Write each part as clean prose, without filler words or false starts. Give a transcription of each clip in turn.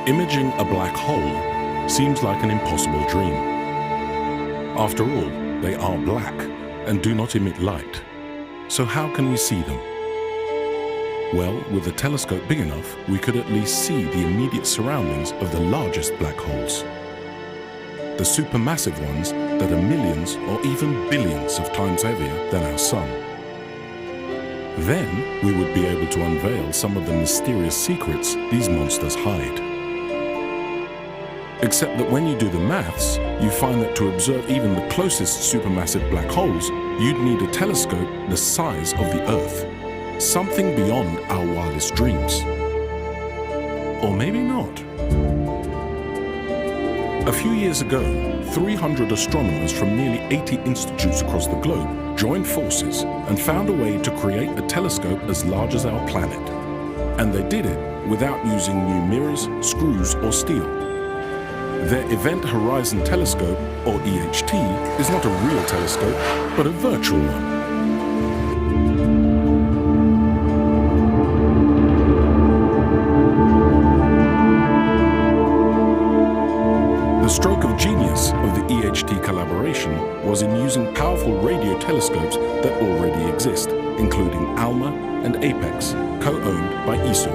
Imaging a black hole seems like an impossible dream. After all, they are black and do not emit light. So how can we see them? Well, with a telescope big enough, we could at least see the immediate surroundings of the largest black holes. The supermassive ones that are millions or even billions of times heavier than our Sun. Then we would be able to unveil some of the mysterious secrets these monsters hide. Except that when you do the maths, you find that to observe even the closest supermassive black holes, you'd need a telescope the size of the Earth. Something beyond our wildest dreams. Or maybe not. A few years ago, 300 astronomers from nearly 80 institutes across the globe joined forces and found a way to create a telescope as large as our planet. And they did it without using new mirrors, screws, or steel. Their Event Horizon Telescope, or EHT, is not a real telescope, but a virtual one. The stroke of genius of the EHT collaboration was in using powerful radio telescopes that already exist, including ALMA and APEX, co-owned by ESO.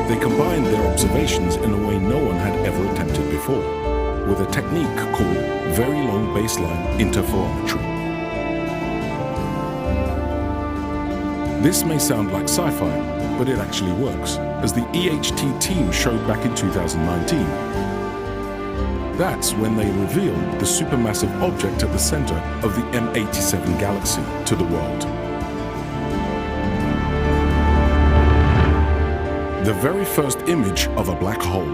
They combined their observations in a way no one had ever attempted before, with a technique called very long baseline interferometry. This may sound like sci-fi, but it actually works, as the EHT team showed back in 2019. That's when they revealed the supermassive object at the center of the M87 galaxy to the world. The very first image of a black hole.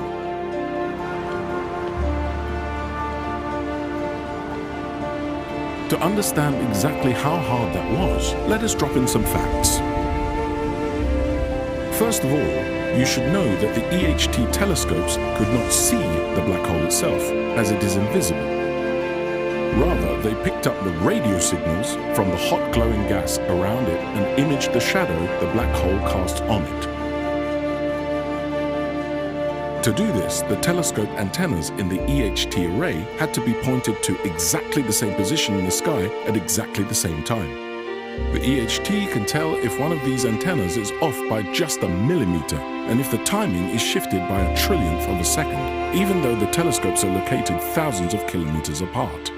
To understand exactly how hard that was, let us drop in some facts. First of all, you should know that the EHT telescopes could not see the black hole itself, as it is invisible. Rather, they picked up the radio signals from the hot glowing gas around it and imaged the shadow the black hole cast on it. To do this, the telescope antennas in the EHT array had to be pointed to exactly the same position in the sky at exactly the same time. The EHT can tell if one of these antennas is off by just a millimeter, and if the timing is shifted by a trillionth of a second, even though the telescopes are located thousands of kilometers apart.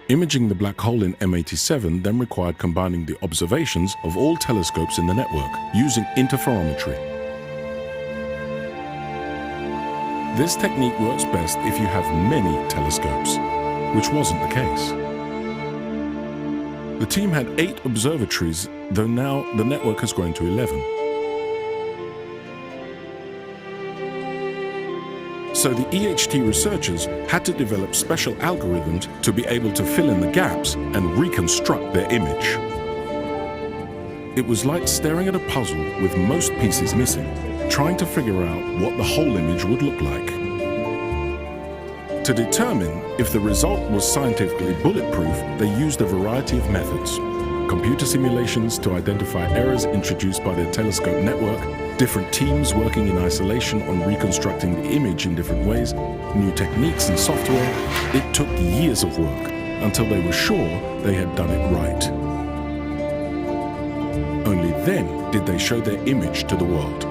Imaging the black hole in M87 then required combining the observations of all telescopes in the network using interferometry. This technique works best if you have many telescopes, which wasn't the case. The team had 8 observatories, though now the network has grown to 11. So the EHT researchers had to develop special algorithms to be able to fill in the gaps and reconstruct their image. It was like staring at a puzzle with most pieces missing, trying to figure out what the whole image would look like. To determine if the result was scientifically bulletproof, they used a variety of methods. Computer simulations to identify errors introduced by the telescope network, different teams working in isolation on reconstructing the image in different ways, new techniques and software. It took years of work until they were sure they had done it right. Only then did they show their image to the world.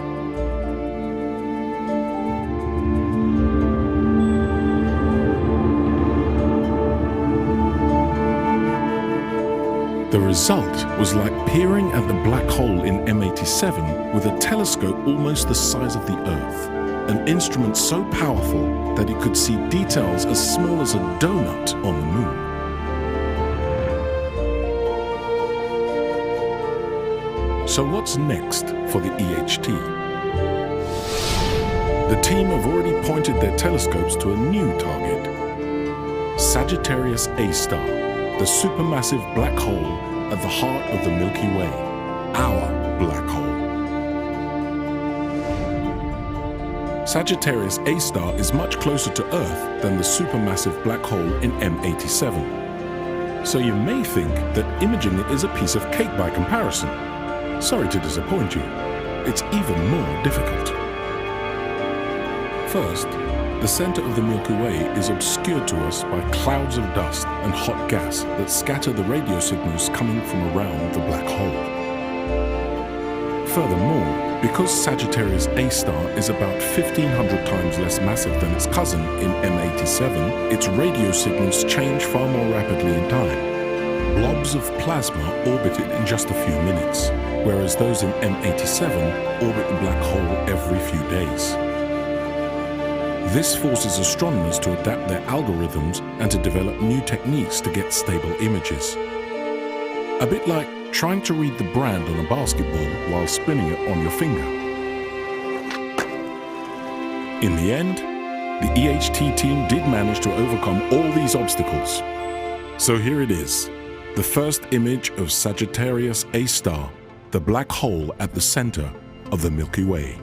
The result was like peering at the black hole in M87 with a telescope almost the size of the Earth, an instrument so powerful that it could see details as small as a donut on the moon. So what's next for the EHT? The team have already pointed their telescopes to a new target, Sagittarius A star, the supermassive black hole at the heart of the Milky Way, our black hole. Sagittarius A star is much closer to Earth than the supermassive black hole in M87. So you may think that imaging it is a piece of cake by comparison. Sorry to disappoint you. it's even more difficult. First, the center of the Milky Way is obscured to us by clouds of dust and hot gas that scatter the radio signals coming from around the black hole. Furthermore, because Sagittarius A star is about 1,500 times less massive than its cousin in M87, its radio signals change far more rapidly in time. Blobs of plasma orbit it in just a few minutes, whereas those in M87 orbit the black hole every few days. This forces astronomers to adapt their algorithms and to develop new techniques to get stable images. A bit like trying to read the brand on a basketball while spinning it on your finger. In the end, the EHT team did manage to overcome all these obstacles. So here it is, the first image of Sagittarius A star, the black hole at the center of the Milky Way.